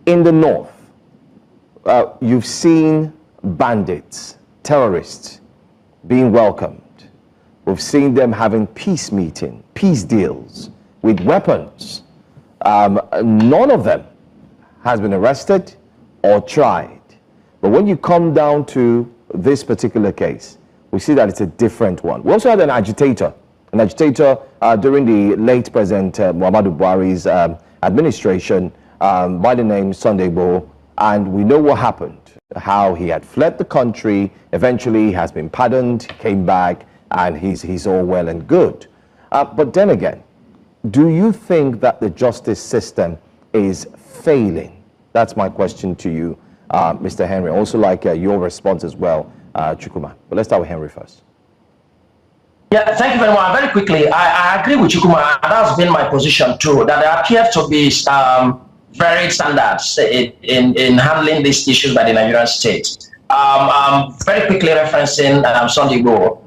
In the north, you've seen bandits, terrorists being welcomed. We've seen them having peace meetings, peace deals with weapons. None of them has been arrested or tried. But when you come down to this particular case, we see that it's a different one. We also had an agitator during the late President Muhammadu Buhari's administration by the name Sunday Igboho, and we know what happened, how he had fled the country, eventually has been pardoned, came back, and he's all well and good. But then again, do you think that the justice system is failing? That's my question to you, Mr. Henry. Also like your response as well, Chukwuma. But let's start with Henry first. Yeah, thank you very much. Very quickly, I agree with Chukwuma. That's been my position too, that there appears to be varied standards in handling these issues by the Nigerian state. Very quickly referencing Sunday Igboho.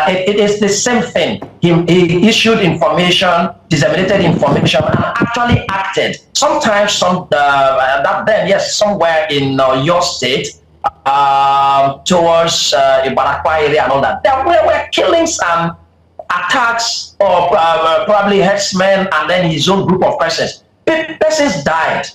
It is the same thing. He issued information, disseminated information, and actually acted. Sometimes, somewhere in your state, towards Ibarakwa area and all that. There were killings and attacks of probably herdsmen and then his own group of persons. Persons died,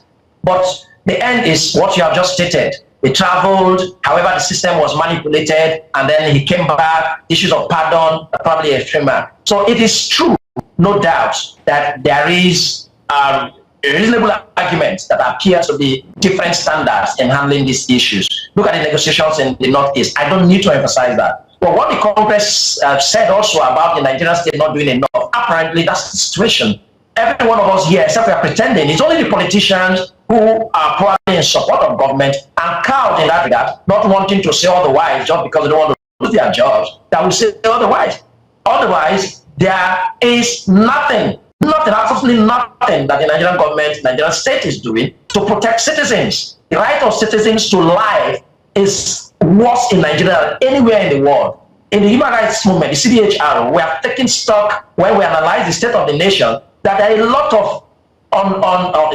but the end is what you have just stated. He traveled, however, the system was manipulated, and then he came back, issues of pardon, probably a streamer. So it is true, no doubt, that there is a reasonable argument that appears to be different standards in handling these issues. Look at the negotiations in the Northeast. I don't need to emphasize that. But what the Congress said also about the Nigerian state not doing enough, apparently that's the situation. Every one of us here, except we are pretending, it's only the politicians who are probably in support of government and cowed in that regard, not wanting to say otherwise just because they don't want to lose their jobs, that will say otherwise. Otherwise, there is nothing, absolutely nothing that the Nigerian government, Nigerian state is doing to protect citizens. The right of citizens to life is worse in Nigeria than anywhere in the world. In the human rights movement, the CDHR, we are taking stock when we analyze the state of the nation, that there are a lot of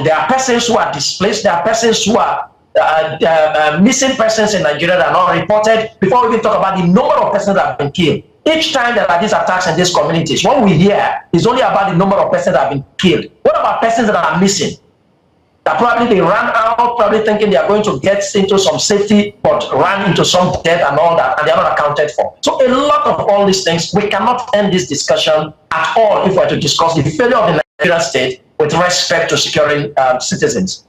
there are persons who are displaced, there are persons who are missing persons in Nigeria that are not reported, before we even talk about the number of persons that have been killed. Each time there are these attacks in these communities, what we hear is only about the number of persons that have been killed. What about persons that are missing? That probably they ran out, probably thinking they are going to get into some safety, but ran into some death and all that, and they are not accounted for. So a lot of all these things, we cannot end this discussion at all if we are to discuss the failure of the Nigerian state with respect to securing citizens.